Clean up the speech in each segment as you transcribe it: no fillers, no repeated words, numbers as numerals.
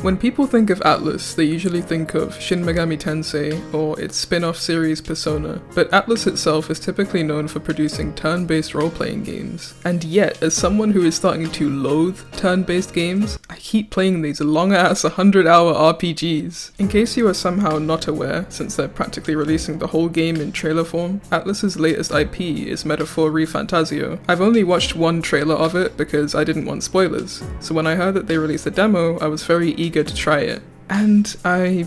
When people think of Atlus, they usually think of Shin Megami Tensei or its spin-off series Persona, but Atlus itself is typically known for producing turn-based role-playing games. And yet, as someone who is starting to loathe turn-based games, I keep playing these long-ass 100-hour RPGs. In case you are somehow not aware, since they're practically releasing the whole game in trailer form, Atlus's latest IP is Metaphor ReFantazio. I've only watched one trailer of it because I didn't want spoilers, so when I heard that they released a demo, I was very eager to try it. And I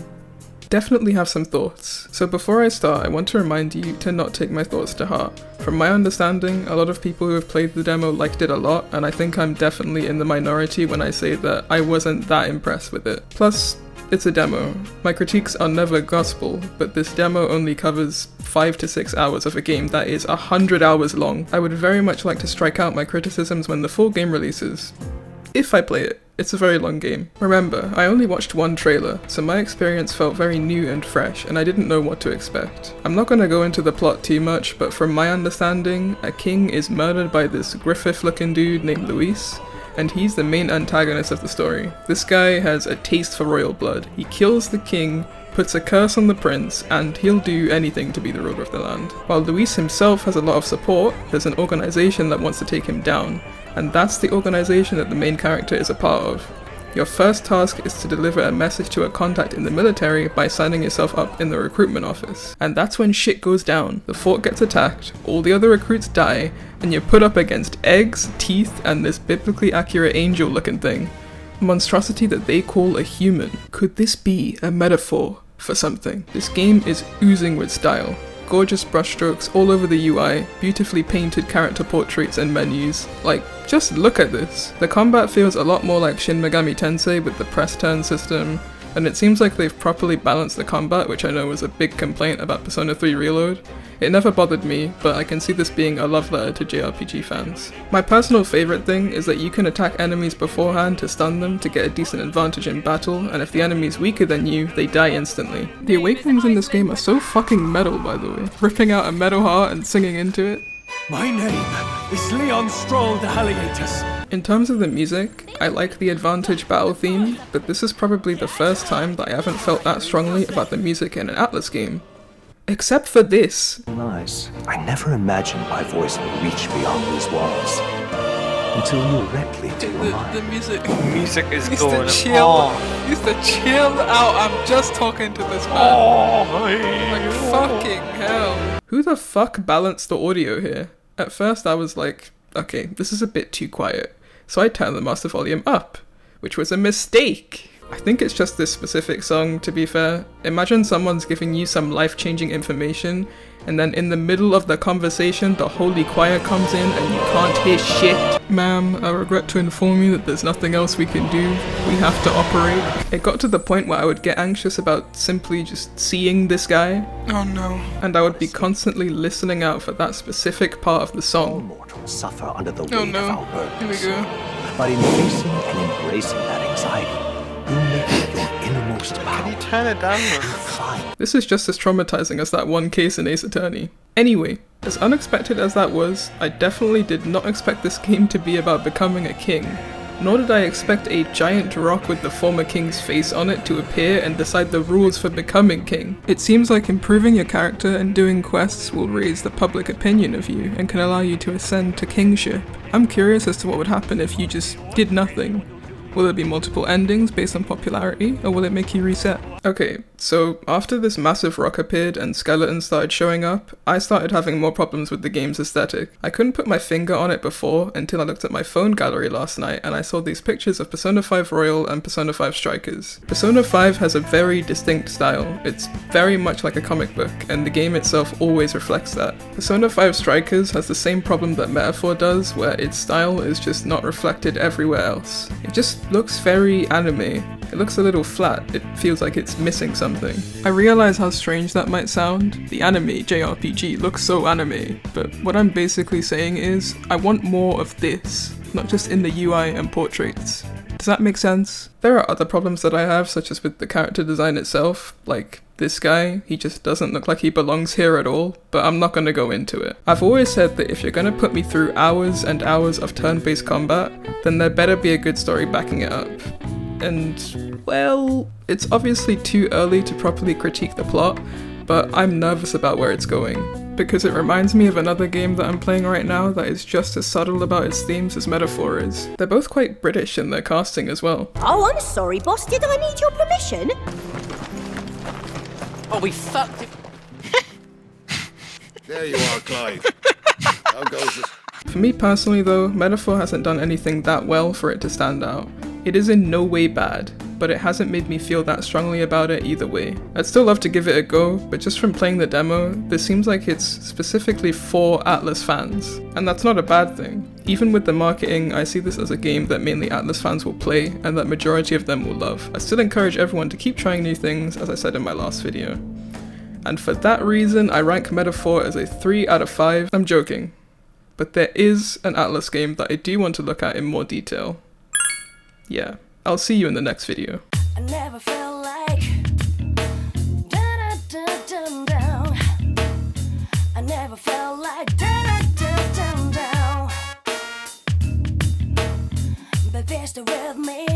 definitely have some thoughts. So before I start, I want to remind you to not take my thoughts to heart. From my understanding, a lot of people who have played the demo liked it a lot, and I think I'm definitely in the minority when I say that I wasn't that impressed with it. Plus, it's a demo. My critiques are never gospel, but this demo only covers 5 to 6 hours of a game that is 100 hours long. I would very much like to strike out my criticisms when the full game releases. If I play it. It's a very long game. Remember, I only watched one trailer, so my experience felt very new and fresh, and I didn't know what to expect. I'm not gonna go into the plot too much, but from my understanding, a king is murdered by this Griffith-looking dude named Luis, and he's the main antagonist of the story. This guy has a taste for royal blood. He kills the king, puts a curse on the prince, and he'll do anything to be the ruler of the land. While Luis himself has a lot of support, there's an organization that wants to take him down, and that's the organization that the main character is a part of. Your first task is to deliver a message to a contact in the military by signing yourself up in the recruitment office. And that's when shit goes down. The fort gets attacked, all the other recruits die, and you're put up against eggs, teeth, and this biblically accurate angel looking thing. A monstrosity that they call a human. Could this be a metaphor for something? This game is oozing with style. Gorgeous brushstrokes all over the UI, beautifully painted character portraits and menus. Like, just look at this. The combat feels a lot more like Shin Megami Tensei with the press turn system, and it seems like they've properly balanced the combat, which I know was a big complaint about Persona 3 Reload. It never bothered me, but I can see this being a love letter to JRPG fans. My personal favourite thing is that you can attack enemies beforehand to stun them to get a decent advantage in battle, and if the enemy's weaker than you, they die instantly. The awakenings in this game are so fucking metal, by the way. Ripping out a metal heart and singing into it. My name is Leon Stroll the Haliatus. In terms of the music, I like the Advantage battle theme, but this is probably the first time that I haven't felt that strongly about the music in an Atlus game. Except for this. Nice. I never imagined my voice would reach beyond these walls. Until you directly to The music. Music is He's going the chill. on. He's the chill out. I'm just talking to this man. Like fucking hell. Who the fuck balanced the audio here? At first I was like, okay, this is a bit too quiet. So I turned the master volume up, which was a mistake. I think it's just this specific song, to be fair. Imagine someone's giving you some life-changing information, and then in the middle of the conversation, the holy choir comes in and you can't hear shit. Ma'am, I regret to inform you that there's nothing else we can do. We have to operate. It got to the point where I would get anxious about simply just seeing this guy. Oh no. And I would be constantly listening out for that specific part of the all song. mortals suffer under the weight no. of our burdens. Here we go. But in facing and embracing that anxiety, you make your innermost power. Can you turn it down? Fine. This is just as traumatizing as that one case in Ace Attorney. Anyway, as unexpected as that was, I definitely did not expect this game to be about becoming a king. Nor did I expect a giant rock with the former king's face on it to appear and decide the rules for becoming king. It seems like improving your character and doing quests will raise the public opinion of you and can allow you to ascend to kingship. I'm curious as to what would happen if you just did nothing. Will there be multiple endings based on popularity, or will it make you reset? Okay, so after this massive rock appeared and skeletons started showing up, I started having more problems with the game's aesthetic. I couldn't put my finger on it before until I looked at my phone gallery last night and I saw these pictures of Persona 5 Royal and Persona 5 Strikers. Persona 5 has a very distinct style. It's very much like a comic book, and the game itself always reflects that. Persona 5 Strikers has the same problem that Metaphor does, where its style is just not reflected everywhere else. It just looks very anime. It looks a little flat. It feels like it's missing something. I realize how strange that might sound. The anime JRPG looks so anime, but what I'm basically saying is, I want more of this, not just in the UI and portraits. Does that make sense? There are other problems that I have, such as with the character design itself, like this guy, he just doesn't look like he belongs here at all, but I'm not gonna go into it. I've always said that if you're gonna put me through hours and hours of turn-based combat, then there better be a good story backing it up. and, well, it's obviously too early to properly critique the plot, but I'm nervous about where it's going, because it reminds me of another game that I'm playing right now that is just as subtle about its themes as Metaphor is. They're both quite British in their casting as well. Oh, I'm sorry, boss. Did I need your permission? Oh, we fucked it. There you are, Clive. How goes it? For me personally though, Metaphor hasn't done anything that well for it to stand out. It is in no way bad, but it hasn't made me feel that strongly about it either way. I'd still love to give it a go, but just from playing the demo, this seems like it's specifically for Atlus fans, and that's not a bad thing. Even with the marketing, I see this as a game that mainly Atlus fans will play, and that majority of them will love. I still encourage everyone to keep trying new things, as I said in my last video. And for that reason, I rank Metaphor as a 3 out of 5. I'm joking. But there is an Atlus game that I do want to look at in more detail. Yeah, I'll see you in the next video. I never felt like da-da-da-dum-down. I never felt like da-da-da-dum-down. But there's the rhythm.